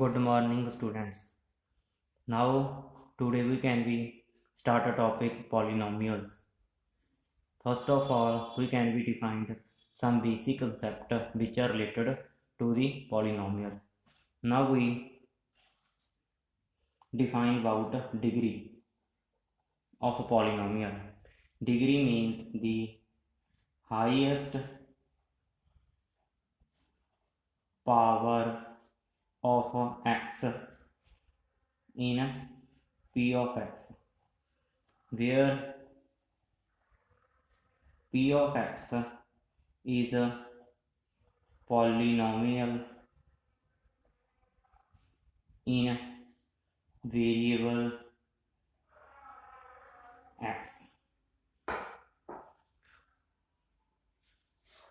Good morning, students. Now, today we can be start a topic polynomials. First of all, we can be defined some basic concept which are related to the polynomial. Now we define about degree of a polynomial. Degree means the highest power of x in p of x, where p of x is a polynomial in variable x.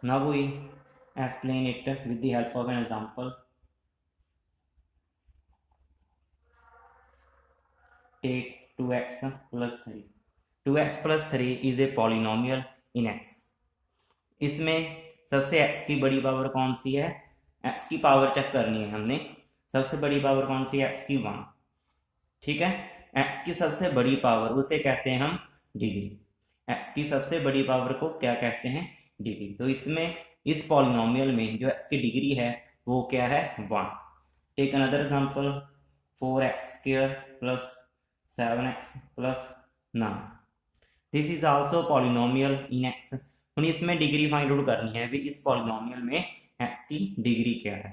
Now we explain it with the help of an example. Take 2x plus 3. 2x plus 3 is a polynomial in x. इसमें सबसे x की बड़ी power कौन सी है? x की power check करनी है हमने. सबसे बड़ी पावर कौन सी है? x की 1. ठीक है. x की सबसे बड़ी पावर उसे कहते हैं हम डिग्री. x की सबसे बड़ी पावर को क्या कहते हैं? डिग्री. तो इसमें इस पॉलिनोमियल में जो x की डिग्री है वो क्या है? 1. Take another example 4x² plus 7x plus 9. This is also polynomial in x. उन्हें इसमें डिग्री फाइंड आउट करनी है भी इस पॉलिनोमियल में x की डिग्री क्या है.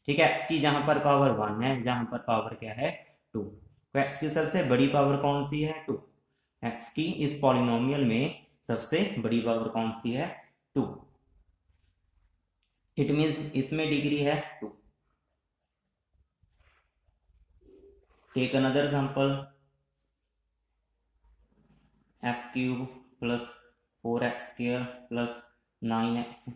ठीक है. x की जहां पर पावर 1 है, जहां पर पावर क्या है? 2. तो x की सबसे बड़ी पावर कौन सी है? 2. x की इस पॉलिनोमियल में सबसे बड़ी पावर कौन सी है? 2. इट मीन्स इसमें डिग्री है 2. Take another example x³ plus 4x² plus 9x.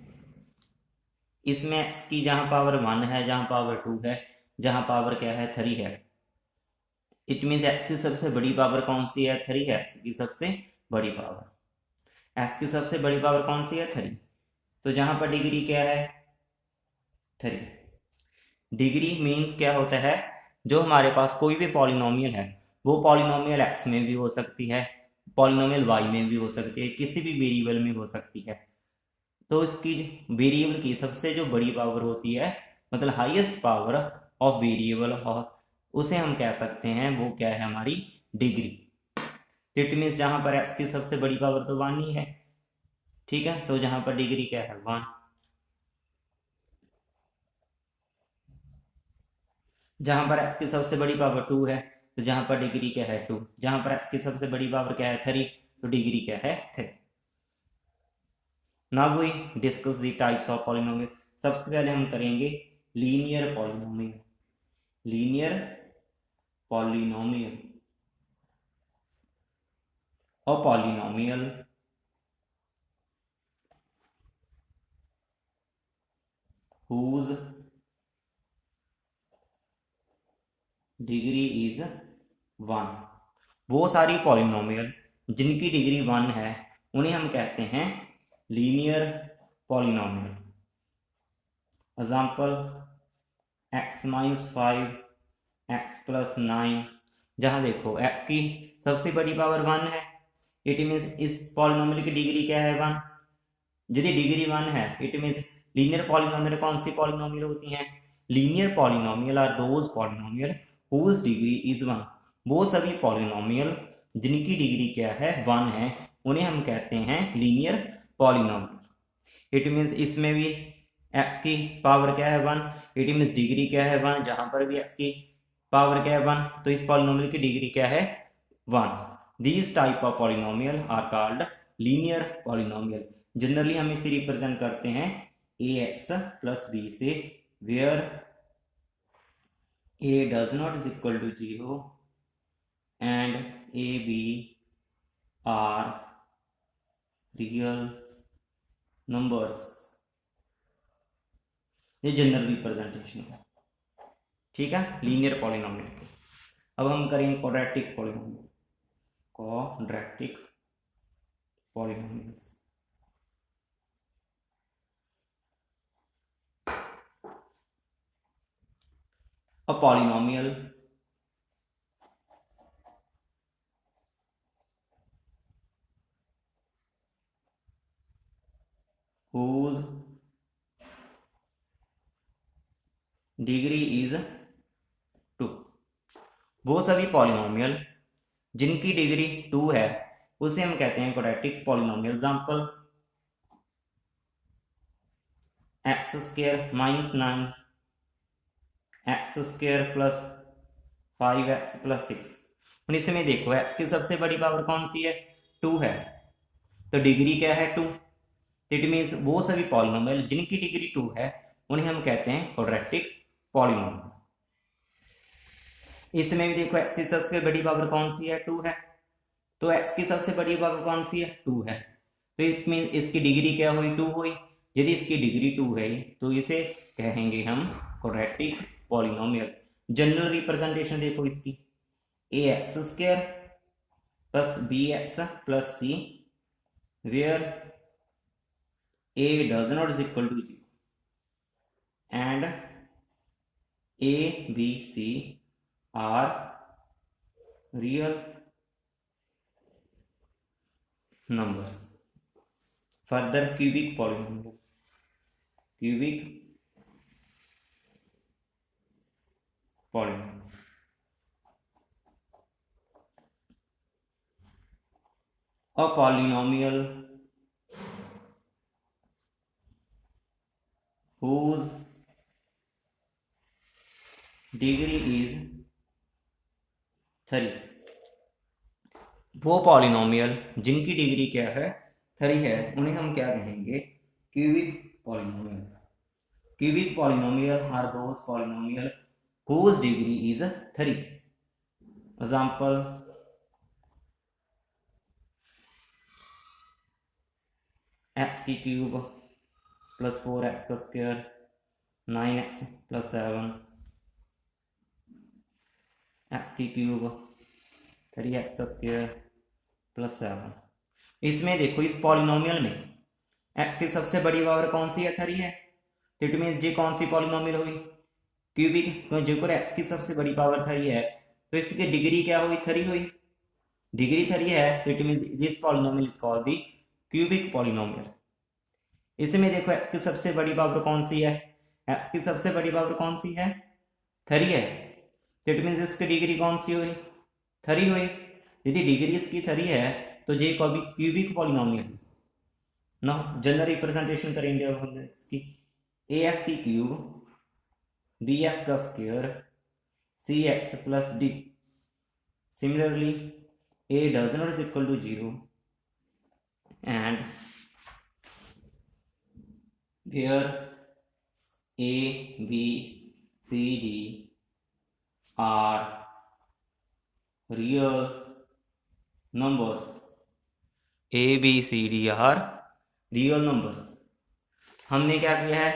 इसमें x की जहां पावर 1 है, जहां पावर 2 है, जहां पावर क्या है? 3 है. इट मीन्स x की सबसे बड़ी पावर कौन सी है? 3 है. x की सबसे बड़ी पावर. x की सबसे बड़ी पावर कौन सी है? 3. तो जहां पर डिग्री क्या है? 3. डिग्री मीन्स क्या होता है? जो हमारे पास कोई भी पॉलिनोमियल है वो पॉलिनोमियल x में भी हो सकती है, पॉलिनोमियल y में भी हो सकती है, किसी भी वेरिएबल में हो सकती है. तो इसकी वेरिएबल की सबसे जो बड़ी पावर होती है, मतलब हाईएस्ट पावर ऑफ वेरिएबल, और उसे हम कह सकते हैं वो क्या है? हमारी डिग्री. इट मीन्स जहां पर x की सबसे बड़ी पावर तो 1 ही है. ठीक है. तो जहां पर डिग्री क्या है? 1. जहां पर x की सबसे बड़ी पावर 2 है, तो जहां पर डिग्री क्या है? 2. जहां पर x की सबसे बड़ी पावर क्या है? 3. तो डिग्री क्या है? 3. Now we discuss the types of polynomial. सबसे पहले हम करेंगे लीनियर पॉलिनोमियल. लीनियर पॉलिनोमियल और पॉलिनोमियल whose डिग्री इज 1. वो सारी पॉलिनोमियल जिनकी डिग्री 1 है उन्हें हम कहते हैं linear polynomial. Example x-5, x+9. जहां देखो x की सबसे बड़ी पावर 1 है. इट मीन्स इस पॉलिनोमियल की डिग्री क्या है? 1. यदि डिग्री 1 है इट मीन्स लीनियर पॉलिनोमियल कौन सी पॉलिनोमियल होती हैं? Linear polynomial are those polynomial whose degree is 1. वो सभी पॉलिनोमियल जिनकी डिग्री क्या है? 1 है, उन्हें हम कहते हैं लीनियर पॉलिनोमियल. इट मीन्स इसमें भी x की पावर क्या है? 1. इट मीन्स डिग्री क्या है? 1. जहां पर भी x की पावर क्या है? 1. तो इस पॉलिनोमियल की डिग्री क्या है? 1. These type of polynomial are called linear polynomial. Generally हम इसे रिप्रेजेंट करते हैं ax plus b से, where a does not is equal to 0 and a b are real numbers. ये जनरल रिप्रेजेंटेशन है. ठीक है. लीनियर पॉलिनोमियल के. अब हम करेंगे quadratic polynomial. Quadratic polynomials. A polynomial whose degree is 2। वो सभी पॉलिनोमियल जिनकी डिग्री 2 है उसे हम कहते हैं quadratic polynomial. Example x square minus 9 x square plus 5x plus 6। इसमें देखो x की सबसे बड़ी पावर कौन सी है, 2 है, तो डिग्री क्या है 2। इट मीन्स वो सभी पॉलिनोमियल जिनकी डिग्री 2 है उन्हें हम कहते हैं क्वाड्रेटिक पॉलिनोमियल। इसमें भी देखो x की सबसे बड़ी पावर कौन सी है, 2 है, तो x की सबसे बड़ी पावर कौन सी है, 2 है, तो इट मीन इसकी डिग्री क्या हुई, 2 हुई। यदि इसकी डिग्री 2 है तो इसे कहेंगे हम क्वाड्रेटिक पॉलिनोमियल। जनरल रिप्रेजेंटेशन देखो इसकी, A X square plus B X plus C where a does not is equal to 0 and a b c are real numbers. Further, cubic polynomial, cubic polynomial, a polynomial whose degree is 3। वो polynomial जिनकी degree क्या है, 3 है, उन्हें हम क्या कहेंगे, cubic polynomial. Cubic polynomial are those polynomial whose degree is 3। Example x की क्यूब प्लस 4x का स्क्वायर 9x प्लस 7 एक्स की क्यूब 3x का स्क्वायर प्लस 7। इसमें देखो इस पॉलिनोमियल में x की सबसे बड़ी पावर कौन सी है, 3 है, तो इट मीन ये कौन सी पॉलिनोमियल हुई, क्यूबिक। तो जो x की सबसे बड़ी पावर 3 है तो इसकी डिग्री क्या हुई, 3 हुई। डिग्री 3 है तो it mean this polynomial is called the cubic polynomial. इसमें देखो x की सबसे बड़ी पावर कौन सी है, x की सबसे बड़ी पावर कौन सी है, 3 है, तो इट मीन इसकी डिग्री कौन सी हुई, 3 हुई। यदि डिग्री इसकी 3 है तो ये क्यूबिक पॉलिनोमियल ना। जनरल रिप्रेजेंटेशन करेंगे अब हम इसकी, ए एक्स की क्यूब बी एक्स का square C x plus D. Similarly A does not is equal to 0 and where a b c d are real numbers, a b c d are real numbers। हमने क्या किया है,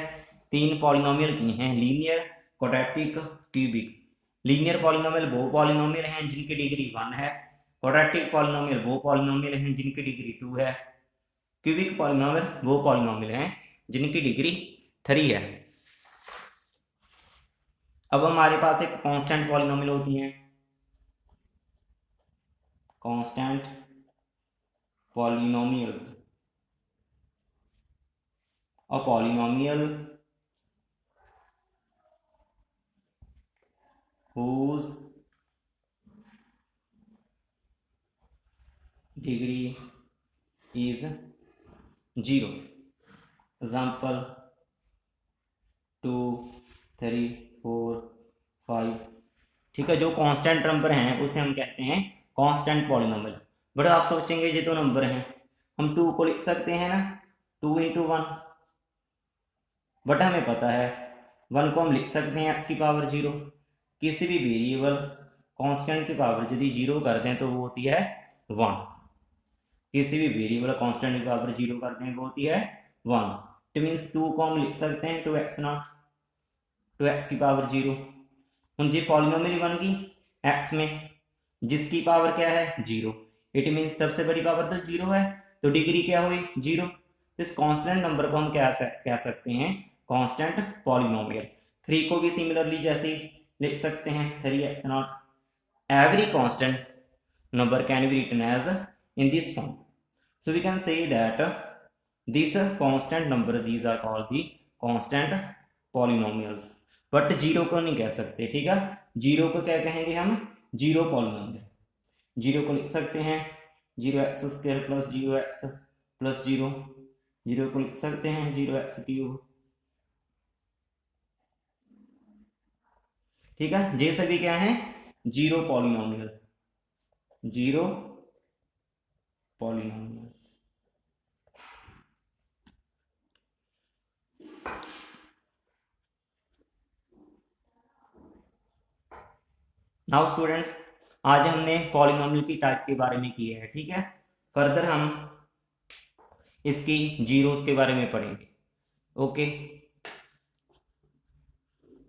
3 polynomial किए हैं, linear, quadratic, cubic. Linear polynomial वो polynomial हैं जिनकी degree 1 है, क्वाड्रेटिक पॉलिनोमियल वो पॉलिनोमियल हैं जिनकी डिग्री 2 है, क्यूबिक पॉलिनोमियल वो पॉलिनोमियल हैं जिनकी डिग्री 3 है। अब हमारे पास एक कांस्टेंट पॉलिनोमियल होती है, कांस्टेंट पॉलिनोमियल। और polynomial whose degree is 0। Example 2 3 4 5। ठीक है, जो कांस्टेंट नंबर हैं उसे हम कहते हैं कांस्टेंट पॉलिनोमियल। बट आप सोचेंगे ये तो नंबर हैं, हम 2 को लिख सकते हैं ना, 2 × 1, बट हमें पता है 1 को हम लिख सकते हैं x की पावर 0। किसी भी वेरिएबल कांस्टेंट की पावर यदि 0 करते हैं तो वो होती है 1। किसी भी वेरिएबल कांस्टेंट की पावर 0 करते हैं वो होती है 1। इट मीन्स 2 को हम लिख सकते हैं 2x0, 2x की पावर 0। ये पॉलिनोमियल बन गई x में जिसकी पावर क्या है, 0। इट मीन्स सबसे बड़ी पावर तो 0 है, तो डिग्री क्या हुई, 0। इस कांस्टेंट नंबर को हम क्या कह सकते हैं, कांस्टेंट पॉलिनोमियल। 3 को भी सिमिलरली जैसे लिख सकते हैं 3x0. Every constant number can be written as in this form. So we can say that this constant number, these are called the constant polynomials. But zero को नहीं कह सकते, ठीक है. जीरो को क्या कहेंगे हम? Zero polynomial. जीरो को लिख सकते हैं 0x² plus 0x plus 0. Zero को लिख सकते हैं 0x³. ठीक है, ये सभी क्या है? Zero polynomial. Zero polynomials. Now students, आज हमने पॉलिनोमियल की टाइप के बारे में किया है, ठीक है. फर्दर हम इसकी जीरोस के बारे में पढ़ेंगे. ओके.